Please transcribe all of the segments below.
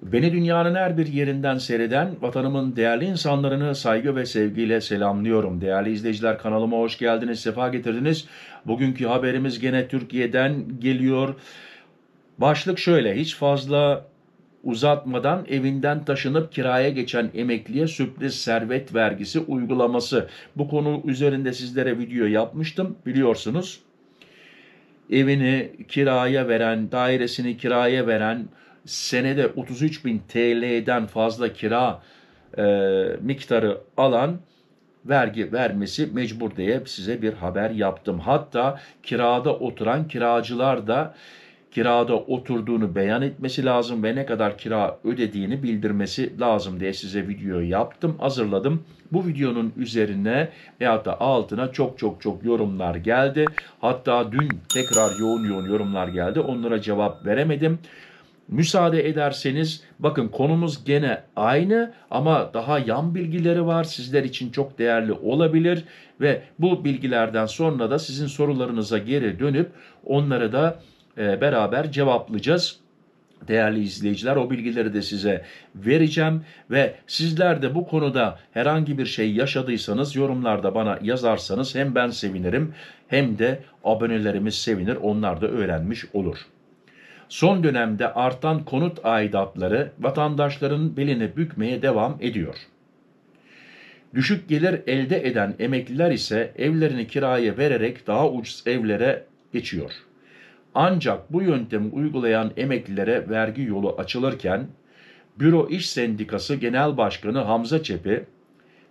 Beni dünyanın her bir yerinden seyreden vatanımın değerli insanlarını saygı ve sevgiyle selamlıyorum. Değerli izleyiciler, kanalıma hoş geldiniz, sefa getirdiniz. Bugünkü haberimiz gene Türkiye'den geliyor. Başlık şöyle: hiç fazla uzatmadan evinden taşınıp kiraya geçen emekliye sürpriz servet vergisi uygulaması. Bu konu üzerinde sizlere video yapmıştım, biliyorsunuz. Evini kiraya veren, dairesini kiraya veren, senede 33.000 TL'den fazla kira miktarı alan vergi vermesi mecbur diye size bir haber yaptım. Hatta kirada oturan kiracılar da kirada oturduğunu beyan etmesi lazım ve ne kadar kira ödediğini bildirmesi lazım diye size video yaptım, hazırladım. Bu videonun üzerine veyahut da altına çok yorumlar geldi. Hatta dün tekrar yoğun yorumlar geldi. Onlara cevap veremedim. Müsaade ederseniz bakın, konumuz gene aynı ama daha yan bilgileri var. Sizler için çok değerli olabilir ve bu bilgilerden sonra da sizin sorularınıza geri dönüp onları da beraber cevaplayacağız. Değerli izleyiciler, o bilgileri de size vereceğim ve sizler de bu konuda herhangi bir şey yaşadıysanız yorumlarda bana yazarsanız hem ben sevinirim hem de abonelerimiz sevinir, onlar da öğrenmiş olur. Son dönemde artan konut aidatları vatandaşların belini bükmeye devam ediyor. Düşük gelir elde eden emekliler ise evlerini kiraya vererek daha ucuz evlere geçiyor. Ancak bu yöntemi uygulayan emeklilere vergi yolu açılırken, Büro İş Sendikası Genel Başkanı Hamza Çepi,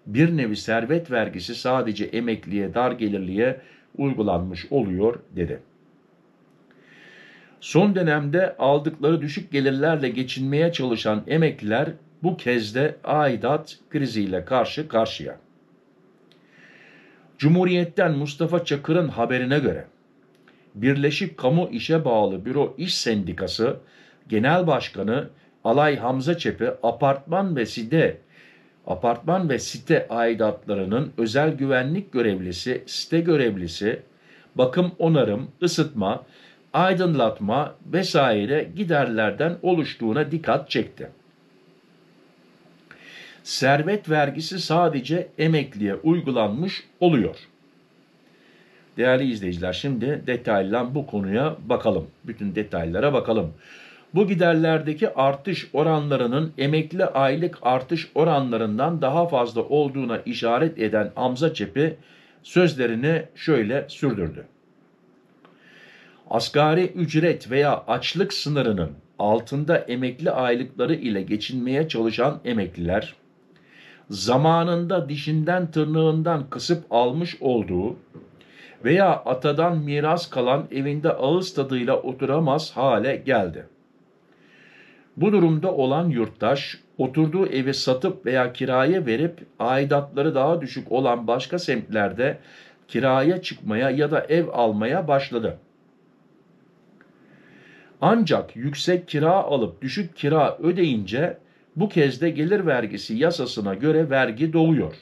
bir nevi servet vergisi sadece emekliye, dar gelirliye uygulanmış oluyor dedi. Son dönemde aldıkları düşük gelirlerle geçinmeye çalışan emekliler bu kez de aidat kriziyle karşı karşıya. Cumhuriyet'ten Mustafa Çakır'ın haberine göre, Birleşik Kamu İşe Bağlı Büro İş Sendikası Genel Başkanı Alay Hamza Çepi, apartman ve site aidatlarının özel güvenlik görevlisi, site görevlisi, bakım onarım, ısıtma, aydınlatma vesaire giderlerden oluştuğuna dikkat çekti. Servet vergisi sadece emekliye uygulanmış oluyor. Değerli izleyiciler, şimdi detaylı bu konuya bakalım. Bütün detaylara bakalım. Bu giderlerdeki artış oranlarının emekli aylık artış oranlarından daha fazla olduğuna işaret eden Hamza Çepi sözlerini şöyle sürdürdü. Asgari ücret veya açlık sınırının altında emekli aylıkları ile geçinmeye çalışan emekliler, zamanında dişinden tırnağından kısıp almış olduğu veya atadan miras kalan evinde ağız tadıyla oturamaz hale geldi. Bu durumda olan yurttaş, oturduğu evi satıp veya kiraya verip aidatları daha düşük olan başka semtlerde kiraya çıkmaya ya da ev almaya başladı. Ancak yüksek kira alıp düşük kira ödeyince bu kez de gelir vergisi yasasına göre vergi doğuyor.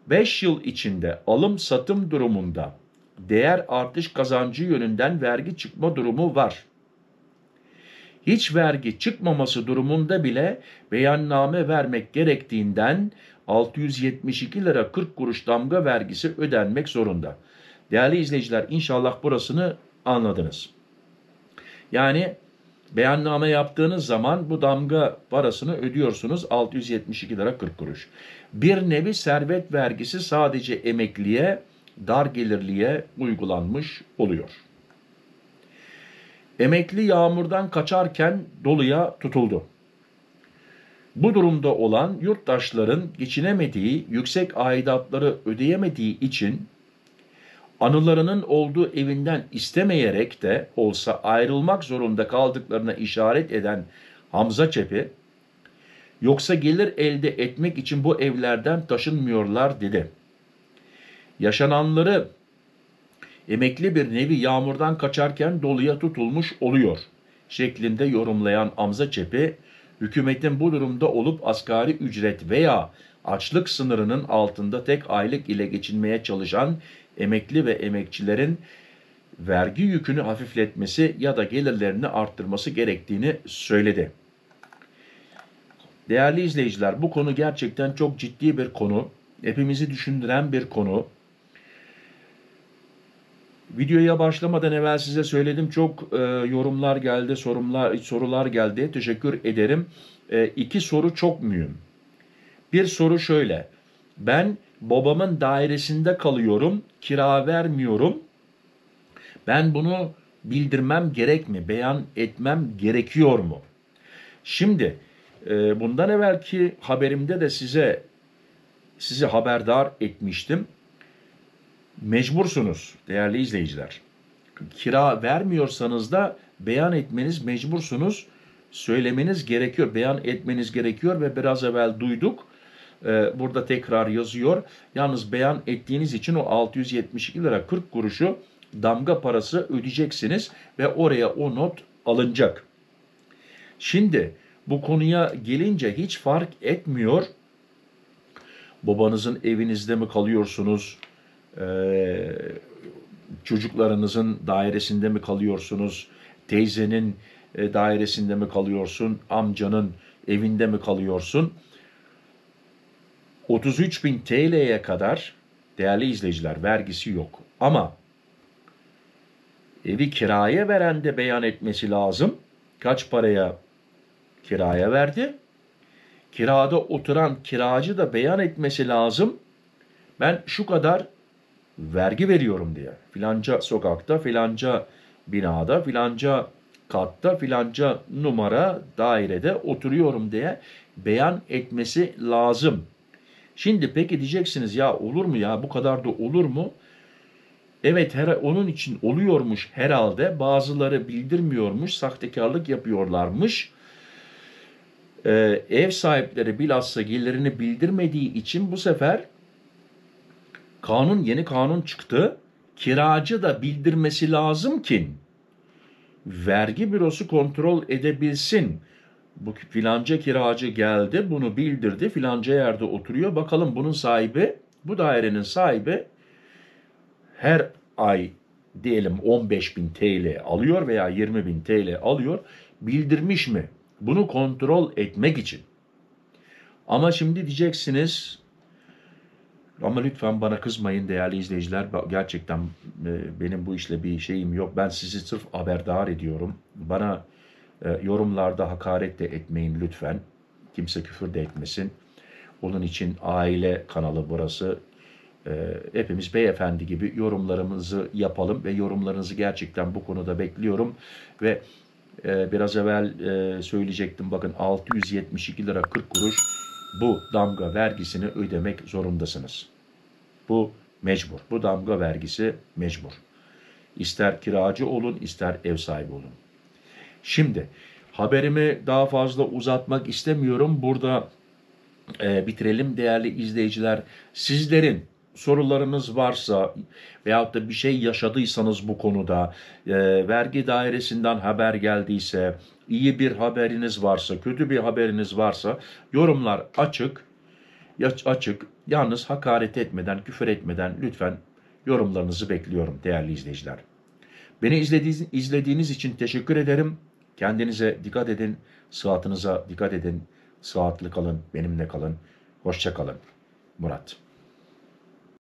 5 yıl içinde alım-satım durumunda değer artış kazancı yönünden vergi çıkma durumu var. Hiç vergi çıkmaması durumunda bile beyanname vermek gerektiğinden 672 lira 40 kuruş damga vergisi ödenmek zorunda. Değerli izleyiciler, inşallah burasını anladınız. Yani beyanname yaptığınız zaman bu damga parasını ödüyorsunuz, 672 lira 40 kuruş. Bir nevi servet vergisi sadece emekliye, dar gelirliye uygulanmış oluyor. Emekli yağmurdan kaçarken doluya tutuldu. Bu durumda olan yurttaşların geçinemediği, yüksek aidatları ödeyemediği için anılarının olduğu evinden istemeyerek de olsa ayrılmak zorunda kaldıklarına işaret eden Hamza Çepi, yoksa gelir elde etmek için bu evlerden taşınmıyorlar dedi. Yaşananları emekli bir nevi yağmurdan kaçarken doluya tutulmuş oluyor şeklinde yorumlayan Hamza Çepi, hükümetin bu durumda olup asgari ücret veya açlık sınırının altında tek aylık ile geçinmeye çalışan emekli ve emekçilerin vergi yükünü hafifletmesi ya da gelirlerini arttırması gerektiğini söyledi. Değerli izleyiciler, bu konu gerçekten çok ciddi bir konu. Hepimizi düşündüren bir konu. Videoya başlamadan evvel size söyledim. Çok yorumlar geldi, sorular geldi. Teşekkür ederim. İki soru çok mühim. Bir soru şöyle. Ben babamın dairesinde kalıyorum, kira vermiyorum. Ben bunu bildirmem gerek mi? Beyan etmem gerekiyor mu? Şimdi bundan evvelki haberimde de sizi haberdar etmiştim. Mecbursunuz değerli izleyiciler. Kira vermiyorsanız da beyan etmeniz mecbursunuz. Söylemeniz gerekiyor, beyan etmeniz gerekiyor ve biraz evvel duyduk. Burada tekrar yazıyor. Yalnız beyan ettiğiniz için o 672 lira 40 kuruşu damga parası ödeyeceksiniz ve oraya o not alınacak. Şimdi bu konuya gelince hiç fark etmiyor. Babanızın evinizde mi kalıyorsunuz? Çocuklarınızın dairesinde mi kalıyorsunuz? Teyzenin dairesinde mi kalıyorsun? Amcanın evinde mi kalıyorsun? 33.000 TL'ye kadar değerli izleyiciler vergisi yok. Ama evi kiraya veren de beyan etmesi lazım. Kaç paraya kiraya verdi? Kirada oturan kiracı da beyan etmesi lazım. Ben şu kadar vergi veriyorum diye. Filanca sokakta, filanca binada, filanca katta, filanca numara dairede oturuyorum diye beyan etmesi lazım. Şimdi peki diyeceksiniz ya olur mu ya bu kadar da olur mu? Evet onun için oluyormuş herhalde. Bazıları bildirmiyormuş, sahtekarlık yapıyorlarmış. Ev sahipleri bilhassa gelirlerini bildirmediği için bu sefer yeni kanun çıktı. Kiracı da bildirmesi lazım ki vergi bürosu kontrol edebilsin. Bu filanca kiracı geldi, bunu bildirdi, filanca yerde oturuyor. Bakalım bunun sahibi, bu dairenin sahibi her ay diyelim 15.000 TL alıyor veya 20.000 TL alıyor. Bildirmiş mi? Bunu kontrol etmek için. Ama şimdi diyeceksiniz, ama lütfen bana kızmayın değerli izleyiciler. Gerçekten benim bu işle bir şeyim yok. Ben sizi sırf haberdar ediyorum. Bana yorumlarda hakaret de etmeyin lütfen. Kimse küfür de etmesin. Onun için aile kanalı burası. Hepimiz beyefendi gibi yorumlarımızı yapalım ve yorumlarınızı gerçekten bu konuda bekliyorum. Ve biraz evvel söyleyecektim, bakın 672 lira 40 kuruş bu damga vergisini ödemek zorundasınız. Bu mecbur. Bu damga vergisi mecbur. İster kiracı olun, ister ev sahibi olun. Şimdi haberimi daha fazla uzatmak istemiyorum. Burada bitirelim değerli izleyiciler. Sizlerin sorularınız varsa veyahut da bir şey yaşadıysanız bu konuda, vergi dairesinden haber geldiyse, iyi bir haberiniz varsa, kötü bir haberiniz varsa yorumlar açık. Yalnız hakaret etmeden, küfür etmeden lütfen yorumlarınızı bekliyorum değerli izleyiciler. Beni izlediğiniz için teşekkür ederim. Kendinize dikkat edin, sıhhatinize dikkat edin. Sıhhatli kalın, benimle kalın. Hoşça kalın. Murat.